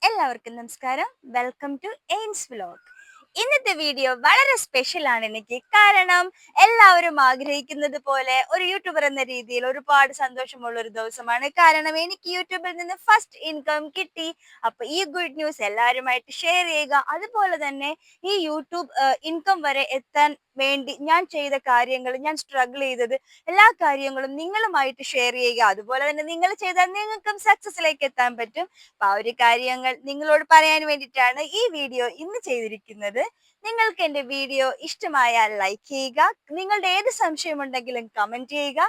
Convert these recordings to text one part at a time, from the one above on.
എല്ലാവർക്കും നമസ്കാരം. Welcome to aims vlog. ഇന്നത്തെ വീഡിയോ വളരെ സ്പെഷ്യൽ ആണ് എനിക്ക്. കാരണം എല്ലാവരും ആഗ്രഹിക്കുന്നത് പോലെ ഒരു യൂട്യൂബർ എന്ന രീതിയിൽ ഒരുപാട് സന്തോഷമുള്ള ഒരു ദിവസമാണ്. കാരണം എനിക്ക് യൂട്യൂബിൽ നിന്ന് ഫസ്റ്റ് ഇൻകം കിട്ടി. അപ്പൊ ഈ ഗുഡ് ന്യൂസ് എല്ലാവരുമായിട്ട് ഷെയർ ചെയ്യുക. അതുപോലെ തന്നെ ഈ യൂട്യൂബ് ഇൻകം വരെ എത്താൻ വേണ്ടി ഞാൻ ചെയ്ത കാര്യങ്ങൾ, ഞാൻ സ്ട്രഗിൾ ചെയ്തത് എല്ലാ കാര്യങ്ങളും നിങ്ങളുമായിട്ട് ഷെയർ ചെയ്യുക. അതുപോലെ തന്നെ നിങ്ങൾ ചെയ്താൽ നിങ്ങൾക്കും സക്സസിലേക്ക് എത്താൻ പറ്റും. അപ്പൊ ആ ഒരു കാര്യങ്ങൾ നിങ്ങളോട് പറയാൻ വേണ്ടിയിട്ടാണ് ഈ വീഡിയോ ഇന്ന് ചെയ്തിരിക്കുന്നത്. നിങ്ങൾക്ക് എന്റെ വീഡിയോ ഇഷ്ടമായാൽ ലൈക്ക് ചെയ്യുക. നിങ്ങളുടെ ഏത് സംശയമുണ്ടെങ്കിലും കമന്റ് ചെയ്യുക.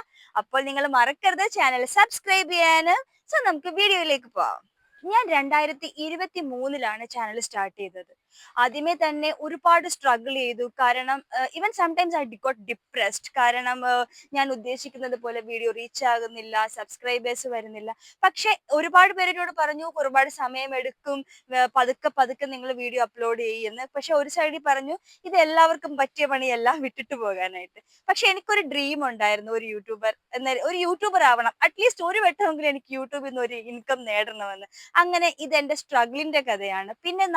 അപ്പോൾ നിങ്ങൾ മറക്കരുത് ചാനൽ സബ്സ്ക്രൈബ് ചെയ്യാന്. സോ നമുക്ക് വീഡിയോയിലേക്ക് പോവാം. ഞാൻ 2023 ചാനൽ സ്റ്റാർട്ട് ചെയ്തത്. ആദ്യമേ തന്നെ ഒരുപാട് സ്ട്രഗിൾ ചെയ്തു. കാരണം even sometimes I got depressed. കാരണം ഞാൻ ഉദ്ദേശിക്കുന്നത് പോലെ വീഡിയോ റീച്ച് ആകുന്നില്ല, സബ്സ്ക്രൈബേഴ്സ് വരുന്നില്ല. പക്ഷെ ഒരുപാട് പേരോട് പറഞ്ഞു ഒരുപാട് സമയമെടുക്കും, പതുക്കെ പതുക്കെ നിങ്ങൾ വീഡിയോ അപ്ലോഡ് ചെയ്യുമെന്ന്. പക്ഷെ ഒരു സൈഡിൽ പറഞ്ഞു ഇത് എല്ലാവർക്കും പറ്റിയ പണിയല്ല, വിട്ടിട്ട് പോകാനായിട്ട്. പക്ഷെ എനിക്കൊരു ഡ്രീം ഉണ്ടായിരുന്നു, ഒരു യൂട്യൂബർ ആവണം. അറ്റ്ലീസ്റ്റ് ഒരു വട്ടമെങ്കിലും എനിക്ക് യൂട്യൂബിൽ നിന്ന് ഒരു ഇൻകം നേടണമെന്ന്. അങ്ങനെ ഇതെന്റെ സ്ട്രഗിളിന്റെ കഥയാണ്. പിന്നെ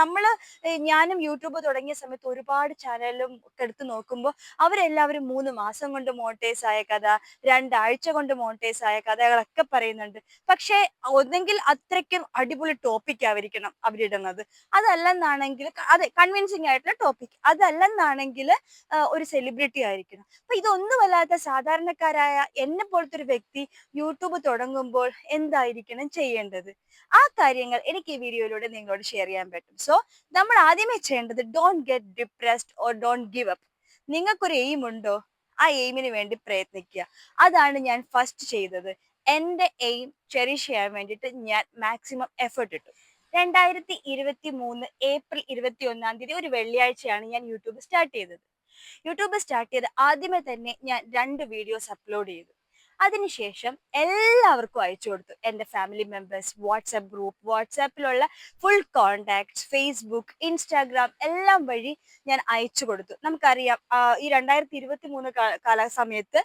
ഞാനും യൂട്യൂബ് തുടങ്ങിയ സമയത്ത് ഒരുപാട് ചാനലും ഒക്കെ എടുത്ത് നോക്കുമ്പോൾ അവരെല്ലാവരും 3 മാസം കൊണ്ട് മോണിറ്റൈസ് ആയ കഥ, 2 ആഴ്ച കൊണ്ട് മോണിറ്റൈസ് ആയ കഥകളൊക്കെ പറയുന്നുണ്ട്. പക്ഷെ ഒന്നെങ്കിൽ അത്രയ്ക്കും അടിപൊളി ടോപ്പിക് ആയിരിക്കണം അവരിടുന്നത്, അതല്ലെന്നാണെങ്കിൽ അതെ കൺവിൻസിങ് ആയിട്ടുള്ള ടോപ്പിക്, അതല്ലെന്നാണെങ്കിൽ ഒരു സെലിബ്രിറ്റി ആയിരിക്കണം. അപ്പൊ ഇതൊന്നുമല്ലാത്ത സാധാരണക്കാരായ എന്നെ പോലത്തെ ഒരു വ്യക്തി യൂട്യൂബ് തുടങ്ങുമ്പോൾ എന്തായിരിക്കണം ചെയ്യേണ്ടത്? ആ കാര്യങ്ങൾ എനിക്ക് ഈ വീഡിയോയിലൂടെ നിങ്ങളോട് ഷെയർ ചെയ്യാൻ പറ്റും. സോ നമ്മൾ ആദ്യമേ ചെയ്യേണ്ടത് don't get depressed or don't give up. നിങ്ങൾക്കൊരു എയിം ഉണ്ടോ? ആ എയിമിന് വേണ്ടി പ്രയത്നിക്കുക. അതാണ് ഞാൻ ഫസ്റ്റ് ചെയ്തത്. എന്റെ എയിം ചെറിഷ് ചെയ്യാൻ വേണ്ടിയിട്ട് ഞാൻ മാക്സിമം എഫേർട്ട് ഇട്ടു. 2023 ഏപ്രിൽ 21 ഒരു വെള്ളിയാഴ്ചയാണ് ഞാൻ യൂട്യൂബ് സ്റ്റാർട്ട് ചെയ്തത്. യൂട്യൂബ് സ്റ്റാർട്ട് ചെയ്ത് ആദ്യമേ തന്നെ ഞാൻ 2 വീഡിയോസ് അപ്ലോഡ് ചെയ്തു. അതിനുശേഷം എല്ലാവർക്കും അയച്ചു കൊടുത്തു. എൻ്റെ ഫാമിലി മെമ്പേഴ്സ്, വാട്സാപ്പ് ഗ്രൂപ്പ്, വാട്സാപ്പിലുള്ള ഫുൾ കോണ്ടാക്ട്സ്, ഫേസ്ബുക്ക്, ഇൻസ്റ്റാഗ്രാം എല്ലാം വഴി ഞാൻ അയച്ചു കൊടുത്തു. നമുക്കറിയാം ഈ 2023 സമയത്ത്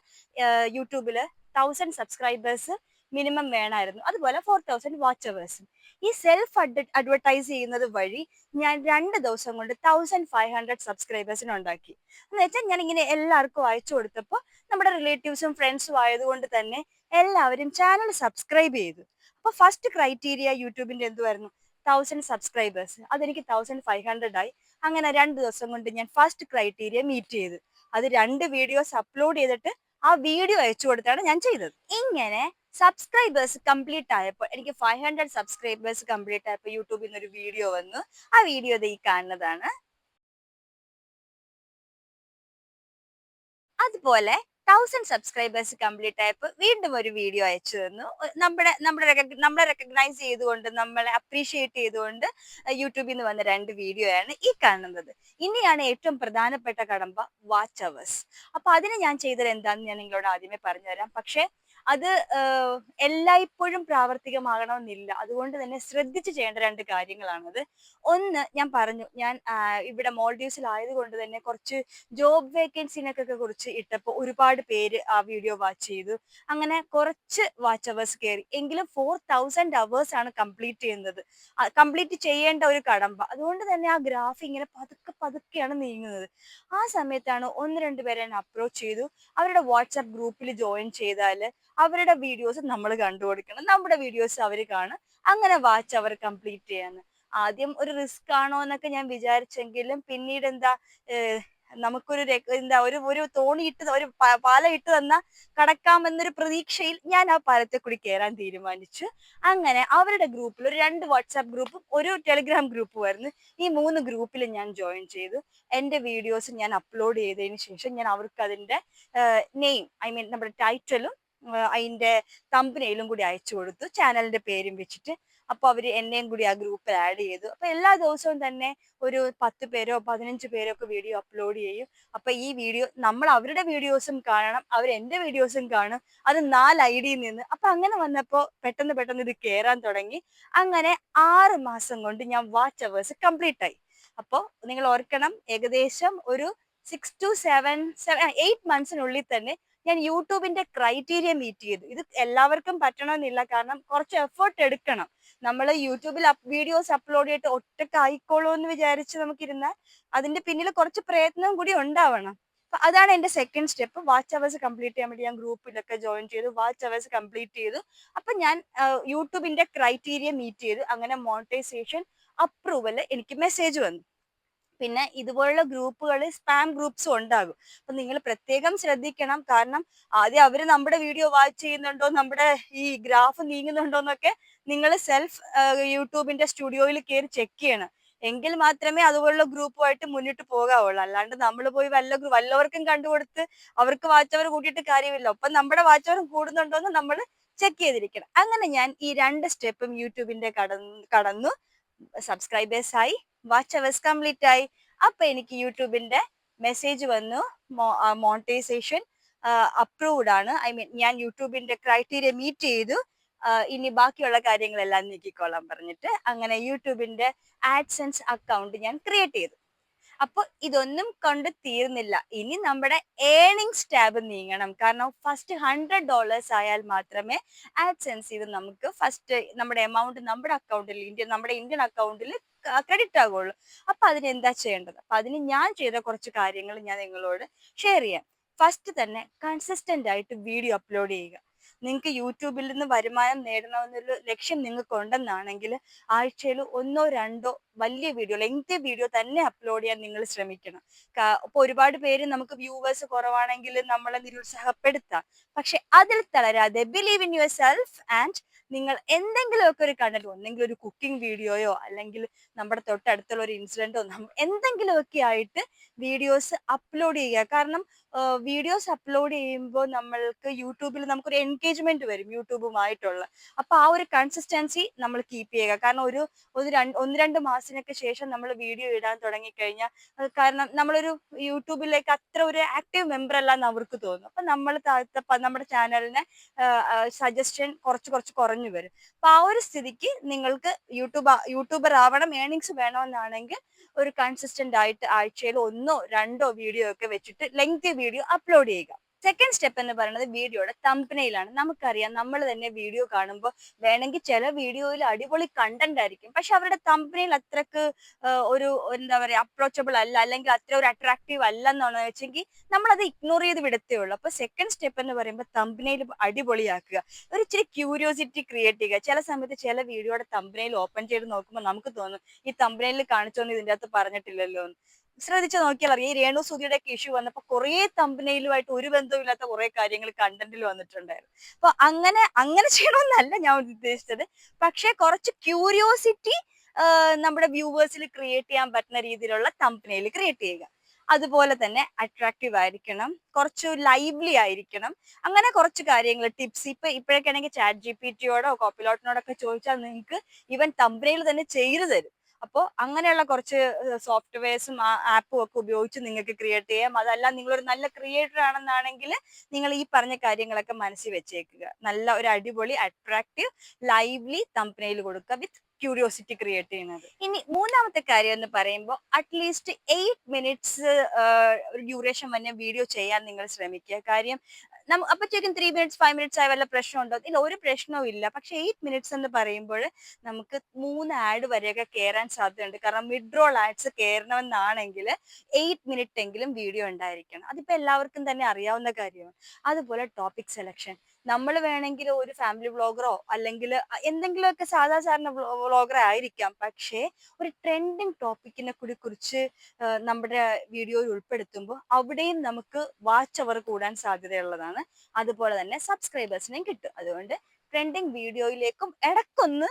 യൂട്യൂബില് 1000 സബ്സ്ക്രൈബേഴ്സ് മിനിമം വേണമായിരുന്നു. അതുപോലെ 4000 വാച്ച് അവേഴ്സും. ഈ സെൽഫ് അഡ്വർടൈസ് ചെയ്യുന്നത് വഴി ഞാൻ 2 ദിവസം കൊണ്ട് 1500 സബ്സ്ക്രൈബേഴ്സിനെ ഉണ്ടാക്കി. എന്ന് വെച്ചാൽ ഞാൻ ഇങ്ങനെ എല്ലാവർക്കും അയച്ചു കൊടുത്തപ്പോൾ നമ്മുടെ റിലേറ്റീവ്സും ഫ്രണ്ട്സും ആയതുകൊണ്ട് തന്നെ എല്ലാവരും ചാനൽ സബ്സ്ക്രൈബ് ചെയ്തു. അപ്പൊ ഫസ്റ്റ് ക്രൈറ്റീരിയ യൂട്യൂബിന്റെ എന്തുവായിരുന്നു? 1000 സബ്സ്ക്രൈബേഴ്സ്. അതെനിക്ക് 1500 ആയി. അങ്ങനെ 2 ദിവസം കൊണ്ട് ഞാൻ ഫസ്റ്റ് ക്രൈറ്റീരിയ മീറ്റ് ചെയ്തു. അത് 2 വീഡിയോസ് അപ്ലോഡ് ചെയ്തിട്ട് ആ വീഡിയോ അയച്ചു കൊടുത്താണ് ഞാൻ ചെയ്തത്. ഇങ്ങനെ സബ്സ്ക്രൈബേഴ്സ് കംപ്ലീറ്റ് ആയപ്പോൾ, എനിക്ക് 500 സബ്സ്ക്രൈബേഴ്സ് കംപ്ലീറ്റ് ആയപ്പോൾ യൂട്യൂബിൽ നിന്ന് ഒരു വീഡിയോ വന്നു. ആ വീഡിയോ ഈ കാണുന്നതാണ്. അതുപോലെ 1000 സബ്സ്ക്രൈബേഴ്സ് കംപ്ലീറ്റ് ആയപ്പോൾ വീണ്ടും ഒരു വീഡിയോ അയച്ചു തന്നു. നമ്മളെ റെക്കഗ്നൈസ് ചെയ്തുകൊണ്ട്, നമ്മളെ അപ്രീഷിയേറ്റ് ചെയ്തുകൊണ്ട് യൂട്യൂബിൽ നിന്ന് വന്ന 2 വീഡിയോ ആണ് ഈ കാണുന്നത്. ഇനിയാണ് ഏറ്റവും പ്രധാനപ്പെട്ട കടമ്പ, വാച്ച് അവേഴ്സ്. അപ്പൊ അതിന് ഞാൻ ചെയ്തത് എന്താണെന്ന് ഞാൻ നിങ്ങളോട് ആദ്യമേ പറഞ്ഞുതരാം. പക്ഷെ അത് എല്ലായ്പ്പോഴും പ്രാവർത്തികമാകണമെന്നില്ല. അതുകൊണ്ട് തന്നെ ശ്രദ്ധിച്ച് ചെയ്യേണ്ട 2 കാര്യങ്ങളാണത്. ഒന്ന്, ഞാൻ പറഞ്ഞു, ഞാൻ ഇവിടെ മോൾഡീവ്സിലായതുകൊണ്ട് തന്നെ കുറച്ച് ജോബ് വേക്കൻസിനൊക്കെ കുറിച്ച് ഇട്ടപ്പോൾ ഒരുപാട് പേര് ആ വീഡിയോ വാച്ച് ചെയ്തു. അങ്ങനെ കുറച്ച് വാച്ച് അവേഴ്സ് കയറി. എങ്കിലും 4000 അവേഴ്സ് ആണ് കംപ്ലീറ്റ് ചെയ്യേണ്ട ഒരു കടമ്പ. അതുകൊണ്ട് തന്നെ ആ ഗ്രാഫ് ഇങ്ങനെ പതുക്കെ പതുക്കെയാണ് നീങ്ങുന്നത്. ആ സമയത്താണ് 1-2 പേരെ എന്നെ അപ്രോച്ച് ചെയ്തു. അവരുടെ വാട്സാപ്പ് ഗ്രൂപ്പിൽ ജോയിൻ ചെയ്താൽ അവരുടെ വീഡിയോസ് നമ്മൾ കണ്ടുകൊടുക്കണം, നമ്മുടെ വീഡിയോസ് അവർ കാണും. അങ്ങനെ വാച്ച് അവർ കംപ്ലീറ്റ് ചെയ്യാന്ന്. ആദ്യം ഒരു റിസ്ക് ആണോ എന്നൊക്കെ ഞാൻ വിചാരിച്ചെങ്കിലും പിന്നീട് നമുക്കൊരു ഒരു തോണി ഒരു പാലം ഇട്ട് തന്ന കടക്കാമെന്നൊരു പ്രതീക്ഷയിൽ ഞാൻ ആ പാലത്തെ കൂടി കയറാൻ തീരുമാനിച്ചു. അങ്ങനെ അവരുടെ ഗ്രൂപ്പിൽ ഒരു 2 വാട്സാപ്പ് ഗ്രൂപ്പും ഒരു ടെലിഗ്രാം ഗ്രൂപ്പും ആയിരുന്നു. ഈ 3 ഗ്രൂപ്പിൽ ഞാൻ ജോയിൻ ചെയ്തു. എൻ്റെ വീഡിയോസ് ഞാൻ അപ്ലോഡ് ചെയ്തതിന് ശേഷം ഞാൻ അവർക്ക് അതിന്റെ നെയിം, ഐ മീൻ നമ്മുടെ ടൈറ്റലും അതിന്റെ തമ്പനെയിലും കൂടി അയച്ചു കൊടുത്തു, ചാനലിന്റെ പേരും വെച്ചിട്ട്. അപ്പൊ അവര് എന്നെയും കൂടി ആ ഗ്രൂപ്പിൽ ആഡ് ചെയ്തു. അപ്പൊ എല്ലാ ദിവസവും തന്നെ ഒരു 10 പേരോ 15 പേരോ ഒക്കെ വീഡിയോ അപ്ലോഡ് ചെയ്യും. അപ്പൊ ഈ വീഡിയോ നമ്മൾ അവരുടെ വീഡിയോസും കാണണം, അവർ എന്റെ വീഡിയോസും കാണും. അത് 4 ഐഡിയിൽ നിന്ന്. അപ്പൊ അങ്ങനെ വന്നപ്പോ പെട്ടെന്ന് പെട്ടെന്ന് ഇത് കേറാൻ തുടങ്ങി. അങ്ങനെ 6 മാസം കൊണ്ട് ഞാൻ വാച്ച് അവേഴ്സ് കംപ്ലീറ്റ് ആയി. അപ്പോ നിങ്ങൾ ഓർക്കണം, ഏകദേശം ഒരു 6 to 7, 8 മന്ത്സിനുള്ളിൽ തന്നെ ഞാൻ യൂട്യൂബിന്റെ ക്രൈറ്റീരിയ മീറ്റ് ചെയ്തു. ഇത് എല്ലാവർക്കും പറ്റണമെന്നില്ല, കാരണം കുറച്ച് എഫേർട്ട് എടുക്കണം. നമ്മൾ യൂട്യൂബിൽ വീഡിയോസ് അപ്ലോഡ് ചെയ്തിട്ട് ഒറ്റക്ക് ആയിക്കോളൂ എന്ന് വിചാരിച്ച് നമുക്കിരുന്നാൽ അതിന്റെ പിന്നിൽ കുറച്ച് പ്രയത്നം കൂടി ഉണ്ടാവണം. അപ്പൊ അതാണ് എന്റെ second step. Watch hours complete ചെയ്യാൻ വേണ്ടി ഞാൻ ഗ്രൂപ്പിലൊക്കെ ജോയിൻ ചെയ്തു, വാച്ച് അവേഴ്സ് കംപ്ലീറ്റ് ചെയ്തു. അപ്പൊ ഞാൻ യൂട്യൂബിന്റെ ക്രൈറ്റീരിയ മീറ്റ് ചെയ്തു. അങ്ങനെ മോണിറ്റൈസേഷൻ അപ്രൂവൽ എനിക്ക് മെസ്സേജ് വന്നു. പിന്നെ ഇതുപോലുള്ള ഗ്രൂപ്പുകൾ സ്പാം ഗ്രൂപ്പ്സും ഉണ്ടാകും. അപ്പൊ നിങ്ങൾ പ്രത്യേകം ശ്രദ്ധിക്കണം. കാരണം ആദ്യം അവര് നമ്മുടെ വീഡിയോ വാച്ച് ചെയ്യുന്നുണ്ടോ, നമ്മുടെ ഈ ഗ്രാഫ് നീങ്ങുന്നുണ്ടോ എന്നൊക്കെ നിങ്ങൾ സെൽഫ് യൂട്യൂബിന്റെ സ്റ്റുഡിയോയിൽ കയറി ചെക്ക് ചെയ്യണം. എങ്കിൽ മാത്രമേ അതുപോലുള്ള ഗ്രൂപ്പുമായിട്ട് മുന്നിട്ട് പോകാവുള്ളൂ. അല്ലാണ്ട് നമ്മൾ പോയി വല്ലവർക്കും കണ്ടുകൊടുത്ത് അവർക്ക് വാച്ച് അവർ കൂട്ടിയിട്ട് കാര്യമില്ല. ഒപ്പം നമ്മുടെ വാച്ച് അവർ കൂടുന്നുണ്ടോ എന്ന് നമ്മൾ ചെക്ക് ചെയ്തിരിക്കണം. അങ്ങനെ ഞാൻ ഈ 2 സ്റ്റെപ്പും യൂട്യൂബിന്റെ കടന്നു സബ്സ്ക്രൈബേഴ്സ് ആയി, വാച്ച് അവേഴ്സ് കംപ്ലീറ്റ് ആയി. അപ്പൊ എനിക്ക് യൂട്യൂബിന്റെ മെസ്സേജ് വന്നു, മോണിറ്റൈസേഷൻ അപ്രൂവ്ഡ് ആണ്. ഐ മീൻ ഞാൻ യൂട്യൂബിന്റെ ക്രൈറ്റീരിയ മീറ്റ് ചെയ്തു, ഇനി ബാക്കിയുള്ള കാര്യങ്ങളെല്ലാം നീക്കിക്കോളാൻ പറഞ്ഞിട്ട് അങ്ങനെ യൂട്യൂബിന്റെ ആഡ്സെൻസ് അക്കൗണ്ട് ഞാൻ ക്രിയേറ്റ് ചെയ്തു. അപ്പൊ ഇതൊന്നും കൊണ്ട് തീർന്നില്ല. ഇനി നമ്മുടെ ഏണിങ്സ് ടാബ് നീങ്ങണം. കാരണം ഫസ്റ്റ് $100 ആയാൽ മാത്രമേ ആഡ്സെൻസ് ഇത് നമുക്ക് ഫസ്റ്റ് നമ്മുടെ എമൗണ്ട് നമ്മുടെ ഇന്ത്യൻ അക്കൗണ്ടിൽ ക്രെഡിറ്റ് ആകുള്ളൂ. അപ്പൊ അതിന് എന്താ ചെയ്യേണ്ടത്? അപ്പൊ അതിന് ഞാൻ ചെയ്ത കുറച്ച് കാര്യങ്ങൾ ഞാൻ നിങ്ങളോട് ഷെയർ ചെയ്യാം. ഫസ്റ്റ് തന്നെ കൺസിസ്റ്റന്റ് ആയിട്ട് വീഡിയോ അപ്ലോഡ് ചെയ്യുക. നിങ്ങൾക്ക് യൂട്യൂബിൽ നിന്ന് വരുമാനം നേടണമെന്നൊരു ലക്ഷ്യം നിങ്ങൾക്ക് ഉണ്ടെന്നാണെങ്കിൽ ആഴ്ചയിൽ 1-2 വലിയ വീഡിയോ, ലെങ്തി വീഡിയോ തന്നെ അപ്ലോഡ് ചെയ്യാൻ നിങ്ങൾ ശ്രമിക്കണം. ഇപ്പൊ ഒരുപാട് പേര് നമുക്ക് വ്യൂവേഴ്സ് കുറവാണെങ്കിൽ നമ്മളെ നിരുത്സാഹപ്പെടുത്താം. പക്ഷെ അതിൽ തളരാതെ believe in your self and നിങ്ങൾ എന്തെങ്കിലുമൊക്കെ ഒരു കണ്ടന്റ്, ഒന്നെങ്കിൽ ഒരു കുക്കിംഗ് വീഡിയോയോ അല്ലെങ്കിൽ നമ്മുടെ തൊട്ടടുത്തുള്ള ഒരു ഇൻസിഡന്റോ എന്തെങ്കിലുമൊക്കെ ആയിട്ട് വീഡിയോസ് അപ്ലോഡ് ചെയ്യുക. കാരണം വീഡിയോസ് അപ്ലോഡ് ചെയ്യുമ്പോൾ നമ്മൾക്ക് യൂട്യൂബിൽ നമുക്കൊരു എൻഗേജ്മെന്റ് വരും യൂട്യൂബുമായിട്ടുള്ള. അപ്പൊ ആ ഒരു കൺസിസ്റ്റൻസി നമ്മൾ കീപ്പ് ചെയ്യുക. കാരണം ഒരു 1-2 മാസത്തിനൊക്കെ ശേഷം നമ്മൾ വീഡിയോ ഇടാൻ തുടങ്ങിക്കഴിഞ്ഞാൽ, കാരണം നമ്മളൊരു യൂട്യൂബിലേക്ക് അത്ര ഒരു ആക്റ്റീവ് മെമ്പർ അല്ലാന്ന് അവർക്ക് തോന്നും. അപ്പൊ നമ്മൾ നമ്മുടെ ചാനലിനെ സജഷൻ കുറച്ച് കുറഞ്ഞു വരും. അപ്പൊ ആ ഒരു സ്ഥിതിക്ക് നിങ്ങൾക്ക് യൂട്യൂബർ ആവണം, ഏണിങ്സ് വേണമെന്നാണെങ്കിൽ ഒരു കൺസിസ്റ്റന്റ് ആയിട്ട് ആഴ്ചയിൽ 1-2 വീഡിയോ ഒക്കെ വെച്ചിട്ട് ലെങ്തി വീഡിയോ അപ്ലോഡ് ചെയ്യുക. സെക്കൻഡ് സ്റ്റെപ്പ് എന്ന് പറയുന്നത് വീഡിയോയുടെ തംബ്നെയിലാണ്. നമുക്കറിയാം, നമ്മൾ തന്നെ വീഡിയോ കാണുമ്പോൾ വേണമെങ്കിൽ ചില വീഡിയോയിൽ അടിപൊളി കണ്ടന്റ് ആയിരിക്കും, പക്ഷെ അവരുടെ തംബ്നെയിൽ അത്രക്ക് ഒരു എന്താ പറയാ അപ്രോച്ചബിൾ അല്ല, അല്ലെങ്കിൽ അത്ര ഒരു അട്രാക്റ്റീവ് അല്ല എന്നാണ് വെച്ചെങ്കിൽ നമ്മൾ അത് ഇഗ്നോർ ചെയ്ത് വിടത്തേ ഉള്ളൂ. അപ്പൊ സെക്കൻഡ് സ്റ്റെപ്പ് എന്ന് പറയുമ്പോൾ തംബ്നെയിൽ അടിപൊളിയാക്കുക, ഒരു ഇച്ചിരി ക്യൂരിയോസിറ്റി ക്രിയേറ്റ് ചെയ്യുക. ചില സമയത്ത് ചില വീഡിയോയുടെ തംബ്നെയിൽ ഓപ്പൺ ചെയ്ത് നോക്കുമ്പോൾ നമുക്ക് തോന്നും ഈ തംബ്നെയിൽ കാണിച്ചോന്ന് ഇതിന്റെ അകത്ത് പറഞ്ഞിട്ടില്ലല്ലോ എന്ന്. ശ്രദ്ധിച്ചു നോക്കിയാൽ അറിയാം, ഈ രേണു സുധിയുടെ ഒക്കെ ഇഷ്യൂ വന്നപ്പോൾ കുറെ തമ്പനയിലുമായിട്ട് ഒരു ബന്ധവുമില്ലാത്ത കുറെ കാര്യങ്ങൾ കണ്ടന്റിൽ വന്നിട്ടുണ്ടായിരുന്നു. അപ്പൊ അങ്ങനെ ചെയ്യണമെന്നല്ല ഞാൻ ഉദ്ദേശിച്ചത്, പക്ഷെ കുറച്ച് ക്യൂരിയോസിറ്റി നമ്മുടെ വ്യൂവേഴ്സിൽ ക്രിയേറ്റ് ചെയ്യാൻ പറ്റുന്ന രീതിയിലുള്ള തമ്പനയിൽ ക്രിയേറ്റ് ചെയ്യുക. അതുപോലെ തന്നെ അട്രാക്റ്റീവ് ആയിരിക്കണം, കുറച്ച് ലൈവ്ലി ആയിരിക്കണം. അങ്ങനെ കുറച്ച് കാര്യങ്ങൾ ടിപ്സ് ഇപ്പോഴൊക്കെയാണെങ്കിൽ ChatGPT-യോടോ കോപ്പിലോട്ടിനോടൊക്കെ ചോദിച്ചാൽ നിങ്ങൾക്ക് ഈവൻ തമ്പനയിൽ തന്നെ ചെയ്തു തരും. അപ്പോൾ അങ്ങനെയുള്ള കുറച്ച് സോഫ്റ്റ്വെയർസും ആപ്പും ഒക്കെ ഉപയോഗിച്ച് നിങ്ങൾക്ക് ക്രിയേറ്റ് ചെയ്യാം. അതല്ല നിങ്ങളൊരു നല്ല ക്രിയേറ്റർ ആണെന്നാണെങ്കിൽ നിങ്ങൾ ഈ പറഞ്ഞ കാര്യങ്ങളൊക്കെ മനസ്സിൽ വെച്ചേക്കുക. നല്ല ഒരു അടിപൊളി അട്രാക്റ്റീവ് ലൈവ്ലി തംബ്നെയിൽ കൊടുക്കുക വിത്ത് ക്യൂരിയോസിറ്റി ക്രിയേറ്റ് ചെയ്യുന്നത്. ഇനി മൂന്നാമത്തെ കാര്യം എന്ന് പറയുമ്പോൾ അറ്റ്ലീസ്റ്റ് 8 മിനിറ്റ്സ് ഡ്യൂറേഷൻ വന്ന വീഡിയോ ചെയ്യാൻ നിങ്ങൾ ശ്രമിക്കുക. കാര്യം അപ്പഴത്തേക്കും 3 മിനിറ്റ്സ് 5 മിനിറ്റ്സ് ആയ വല്ല പ്രശ്നമുണ്ടോ? ഇല്ല, ഒരു പ്രശ്നവും ഇല്ല. പക്ഷെ 8 മിനിറ്റ്സ് എന്ന് പറയുമ്പോൾ നമുക്ക് 3 ആഡ് വരെയൊക്കെ കയറാൻ സാധ്യതയുണ്ട്. കാരണം മിഡ് റോൾ ആഡ്സ് കയറണമെന്നാണെങ്കിൽ 8 മിനിറ്റ് എങ്കിലും വീഡിയോ ഉണ്ടായിരിക്കണം. അതിപ്പോ എല്ലാവർക്കും തന്നെ അറിയാവുന്ന കാര്യമാണ്. അതുപോലെ ടോപ്പിക് സെലക്ഷൻ, നമ്മൾ വേണമെങ്കിൽ ഒരു ഫാമിലി വ്ളോഗറോ അല്ലെങ്കിൽ എന്തെങ്കിലുമൊക്കെ സാധാരണ വ്ളോഗറോ ആയിരിക്കാം, പക്ഷേ ഒരു ട്രെൻഡിങ് ടോപ്പിക്കിനെ കുറിച്ച് നമ്മുടെ വീഡിയോയിൽ ഉൾപ്പെടുത്തുമ്പോൾ അവിടെയും നമുക്ക് വാച്ച് അവർ കൂടാൻ സാധ്യതയുള്ളതാണ്. അതുപോലെ തന്നെ സബ്സ്ക്രൈബേഴ്സിനെയും കിട്ടും. അതുകൊണ്ട് ട്രെൻഡിങ് വീഡിയോയിലേക്കും ഇടയ്ക്കൊന്ന്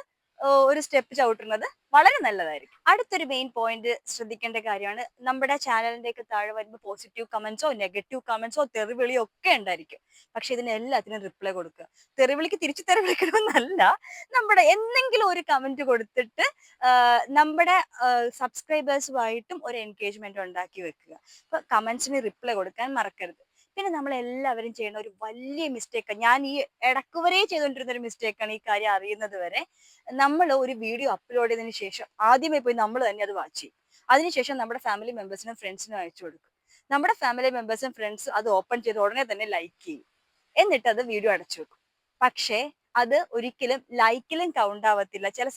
ഒരു സ്റ്റെപ്പ് ചവിട്ടുന്നത് വളരെ നല്ലതായിരിക്കും. അടുത്തൊരു മെയിൻ പോയിന്റ് ശ്രദ്ധിക്കേണ്ട കാര്യമാണ്, നമ്മുടെ ചാനലിന്റെ ഒക്കെ താഴെ വരുമ്പോൾ പോസിറ്റീവ് കമന്റ്സോ നെഗറ്റീവ് കമന്റ്സോ തെറിവിളിയോ ഒക്കെ ഉണ്ടായിരിക്കും. പക്ഷെ ഇതിന് എല്ലാത്തിനും റിപ്ലൈ കൊടുക്കുക. തെറിവിളിക്ക് തിരിച്ചു തെറിവിളിക്കണമെന്നല്ല, നമ്മുടെ എന്തെങ്കിലും ഒരു കമന്റ് കൊടുത്തിട്ട് നമ്മുടെ സബ്സ്ക്രൈബേഴ്സുമായിട്ടും ഒരു എൻഗേജ്മെന്റ് ഉണ്ടാക്കി വെക്കുക. അപ്പൊ കമന്റ്സിന് റിപ്ലൈ കൊടുക്കാൻ മറക്കരുത്. പിന്നെ നമ്മൾ എല്ലാവരും ചെയ്യുന്ന ഒരു വലിയ മിസ്റ്റേക്ക്, ഞാൻ ഈ ഇടക്ക് വരെ ചെയ്തുകൊണ്ടിരുന്ന ഒരു മിസ്റ്റേക്കാണ്, ഈ കാര്യം അറിയുന്നത് വരെ നമ്മൾ ഒരു വീഡിയോ അപ്ലോഡ് ചെയ്തതിനു ശേഷം ആദ്യമേ പോയി നമ്മൾ തന്നെ അത് വാച്ച് ചെയ്യും. അതിനുശേഷം നമ്മുടെ ഫാമിലി മെമ്പേഴ്സിനും ഫ്രണ്ട്സിനും അയച്ചു കൊടുക്കും. നമ്മുടെ ഫാമിലി മെമ്പേഴ്സും ഫ്രണ്ട്സും അത് ഓപ്പൺ ചെയ്ത് ഉടനെ തന്നെ ലൈക്ക് ചെയ്യും, എന്നിട്ട് അത് വീഡിയോ അടച്ചു വെക്കും. പക്ഷേ അത് ഒരിക്കലും ലൈക്കിലും കൗണ്ട് ആവത്തില്ല. ചില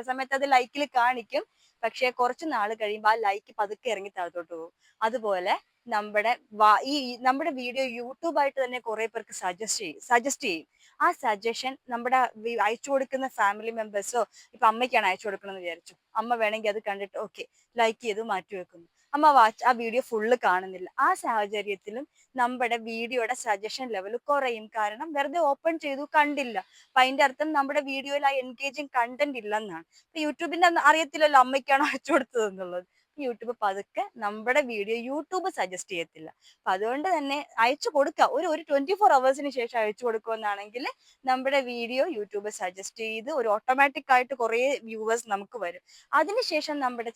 സമയത്ത് അത് ലൈക്കിൽ കാണിക്കും, പക്ഷെ കുറച്ച് നാൾ കഴിയുമ്പോൾ ആ ലൈക്ക് പതുക്കെ ഇറങ്ങി താഴത്തോട്ട് പോകും. അതുപോലെ നമ്മുടെ നമ്മുടെ വീഡിയോ യൂട്യൂബായിട്ട് തന്നെ കുറെ പേർക്ക് സജസ്റ്റ് ചെയ്യും. ആ സജഷൻ നമ്മുടെ അയച്ചു കൊടുക്കുന്ന ഫാമിലി മെമ്പേഴ്സോ, ഇപ്പൊ അമ്മയ്ക്കാണ് അയച്ചു കൊടുക്കണമെന്ന് വിചാരിച്ചു, അമ്മ വേണമെങ്കിൽ അത് കണ്ടിട്ട് ഓക്കെ ലൈക്ക് ചെയ്ത് മാറ്റി വെക്കുന്നു. അമ്മ ആ വീഡിയോ ഫുള്ള് കാണുന്നില്ല. ആ സാഹചര്യത്തിലും നമ്മുടെ വീഡിയോയുടെ സജഷൻ ലെവൽ കുറയും. കാരണം വെറുതെ ഓപ്പൺ ചെയ്തു കണ്ടില്ല. അപ്പൊ അതിന്റെ അർത്ഥം നമ്മുടെ വീഡിയോയിൽ ആ എൻഗേജിങ് കണ്ടന്റ് ഇല്ലെന്നാണ്. ഇപ്പൊ യൂട്യൂബിന്റെ അറിയത്തില്ലല്ലോ അമ്മയ്ക്കാണോ അയച്ചു കൊടുത്തത് എന്നുള്ളത്. യൂട്യൂബ് പതുക്കെ നമ്മുടെ വീഡിയോ യൂട്യൂബ് സജസ്റ്റ് ചെയ്യത്തില്ല. അപ്പൊ അതുകൊണ്ട് തന്നെ അയച്ചു കൊടുക്കുക, ഒരു 24 hours ശേഷം അയച്ചു കൊടുക്കുകയെന്നാണെങ്കിൽ നമ്മുടെ വീഡിയോ യൂട്യൂബ് സജസ്റ്റ് ചെയ്ത് ഒരു ഓട്ടോമാറ്റിക് ആയിട്ട് കുറെ വ്യൂവേഴ്സ് നമുക്ക് വരും. അതിനുശേഷം നമ്മുടെ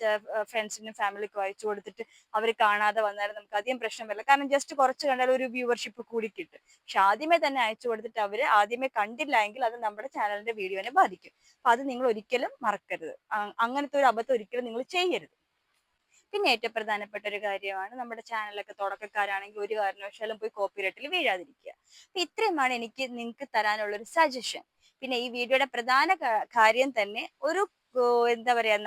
ഫ്രണ്ട്സിനും ഫാമിലിക്കും അയച്ചു കൊടുത്തിട്ട് അവർ കാണാതെ വന്നാലും നമുക്ക് അധികം പ്രശ്നം വരില്ല. കാരണം ജസ്റ്റ് കുറച്ച് കണ്ടാൽ ഒരു വ്യൂവർഷിപ്പ് കൂടി കിട്ടും. പക്ഷെ ആദ്യമേ തന്നെ അയച്ചു കൊടുത്തിട്ട് അവര് ആദ്യമേ കണ്ടില്ല എങ്കിൽ അത് നമ്മുടെ ചാനലിന്റെ വീഡിയോനെ ബാധിക്കും. അപ്പൊ അത് നിങ്ങൾ ഒരിക്കലും മറക്കരുത്. അങ്ങനത്തെ ഒരു അബദ്ധം ഒരിക്കലും നിങ്ങൾ ചെയ്യരുത്. പിന്നെ ഏറ്റവും പ്രധാനപ്പെട്ട ഒരു കാര്യമാണ്, നമ്മുടെ ചാനലൊക്കെ തുടക്കക്കാരാണെങ്കിൽ ഒരു കാരണവശാലും പോയി കോപ്പിറൈറ്റിൽ വീഴാതിരിക്കുക. അപ്പൊ ഇത്രയുമാണ് എനിക്ക് നിങ്ങൾക്ക് തരാനുള്ള ഒരു സജഷൻ. പിന്നെ ഈ വീഡിയോയുടെ പ്രധാന കാര്യം തന്നെ ഒരു എന്താ പറയാ,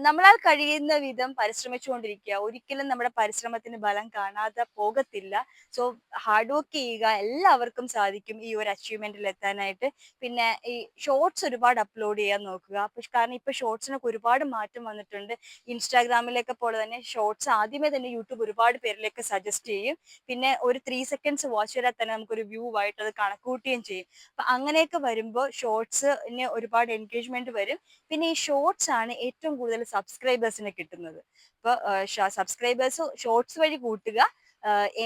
നമ്മളാൽ കഴിയുന്ന വിധം പരിശ്രമിച്ചുകൊണ്ടിരിക്കുക. ഒരിക്കലും നമ്മുടെ പരിശ്രമത്തിന് ഫലം കാണാതെ പോകത്തില്ല. സോ ഹാർഡ് വർക്ക് ചെയ്യുക, എല്ലാവർക്കും സാധിക്കും ഈ ഒരു അച്ചീവ്മെന്റിൽ എത്താനായിട്ട്. പിന്നെ ഈ ഷോർട്സ് ഒരുപാട് അപ്ലോഡ് ചെയ്യാൻ നോക്കുക. കാരണം ഇപ്പൊ ഷോർട്സിനൊക്കെ ഒരുപാട് മാറ്റം വന്നിട്ടുണ്ട്. ഇൻസ്റ്റാഗ്രാമിലൊക്കെ പോലെ തന്നെ ഷോർട്സ് ആദ്യമേ തന്നെ യൂട്യൂബ് ഒരുപാട് പേരിലേക്ക് സജസ്റ്റ് ചെയ്യും. പിന്നെ ഒരു 3 seconds വാച്ച് ചെയ്താൽ തന്നെ നമുക്കൊരു വ്യൂ ആയിട്ട് അത് കണക്കൂട്ടുകയും ചെയ്യും. അപ്പൊ അങ്ങനെയൊക്കെ വരുമ്പോൾ ഷോർട്സിന് ഒരുപാട് എൻഗേജ്മെന്റ് വരും. പിന്നെ ഈ ഷോർട്സ് ആണ് ഏറ്റവും കൂടുതൽ സബ്സ്ക്രൈബേഴ്സിന് കിട്ടുന്നത്. ഇപ്പൊ സബ്സ്ക്രൈബേഴ്സ് ഷോർട്സ് വഴി കൂട്ടുക,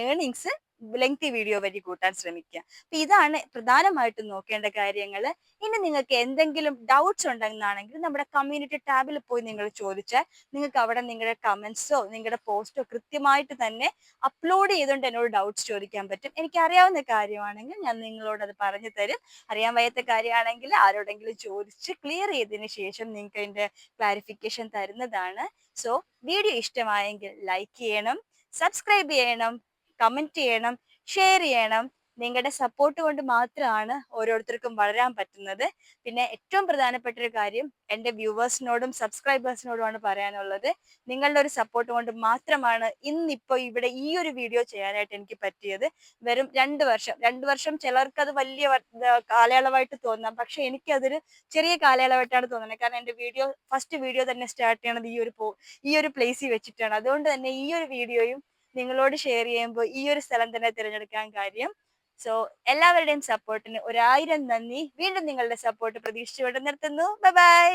ഏർണിങ്സ് ലെങ്തി വീഡിയോ വഴി കൂട്ടാൻ ശ്രമിക്കുക. അപ്പൊ ഇതാണ് പ്രധാനമായിട്ടും നോക്കേണ്ട കാര്യങ്ങൾ. ഇനി നിങ്ങൾക്ക് എന്തെങ്കിലും ഡൗട്ട്സ് ഉണ്ടെന്നാണെങ്കിൽ നമ്മുടെ കമ്മ്യൂണിറ്റി ടാബിൽ പോയി നിങ്ങൾ ചോദിച്ചാൽ നിങ്ങൾക്ക് അവിടെ നിങ്ങളുടെ കമന്റ്സോ നിങ്ങളുടെ പോസ്റ്റോ കൃത്യമായിട്ട് തന്നെ അപ്ലോഡ് ചെയ്തുകൊണ്ട് എന്നോട് ഡൗട്ട്സ് ചോദിക്കാൻ പറ്റും. എനിക്ക് അറിയാവുന്ന കാര്യമാണെങ്കിൽ ഞാൻ നിങ്ങളോട് അത് പറഞ്ഞു തരും. അറിയാൻ വയ്യാത്ത കാര്യമാണെങ്കിൽ ആരോടെങ്കിലും ചോദിച്ച് ക്ലിയർ ചെയ്തതിന് ശേഷം നിങ്ങൾക്ക് അതിന്റെ ക്ലാരിഫിക്കേഷൻ തരുന്നതാണ്. സോ വീഡിയോ ഇഷ്ടമായെങ്കിൽ ലൈക്ക് ചെയ്യണം, സബ്സ്ക്രൈബ് ചെയ്യണം, കമന്റ് ചെയ്യണം, ഷെയർ ചെയ്യണം. നിങ്ങളുടെ സപ്പോർട്ട് കൊണ്ട് മാത്രമാണ് ഓരോരുത്തർക്കും വളരാൻ പറ്റുന്നത്. പിന്നെ ഏറ്റവും പ്രധാനപ്പെട്ട ഒരു കാര്യം എൻ്റെ വ്യൂവേഴ്സിനോടും സബ്സ്ക്രൈബേഴ്സിനോടുമാണ് പറയാനുള്ളത്. നിങ്ങളുടെ ഒരു സപ്പോർട്ട് കൊണ്ട് മാത്രമാണ് ഇന്നിപ്പോ ഇവിടെ ഈ ഒരു വീഡിയോ ചെയ്യാനായിട്ട് എനിക്ക് പറ്റിയത്. വെറും 2 വർഷം ചിലർക്ക് അത് വലിയ കാലയളവായിട്ട് തോന്നാം. പക്ഷെ എനിക്കതൊരു ചെറിയ കാലയളവായിട്ടാണ് തോന്നുന്നത്. കാരണം എൻ്റെ ഫസ്റ്റ് വീഡിയോ തന്നെ സ്റ്റാർട്ട് ചെയ്യണത് ഈ ഒരു പ്ലേസിൽ വെച്ചിട്ടാണ്. അതുകൊണ്ട് തന്നെ ഈ ഒരു വീഡിയോയും നിങ്ങളോട് ഷെയർ ചെയ്യുമ്പോൾ ഈ ഒരു സ്ഥലം തന്നെ തിരഞ്ഞെടുക്കാൻ കാര്യം. സോ എല്ലാവരുടെയും സപ്പോർട്ടിന് 1000 നന്ദി. വീണ്ടും നിങ്ങളുടെ സപ്പോർട്ട് പ്രതീക്ഷിച്ചുകൊണ്ട് നിർത്തുന്നു. Bye bye.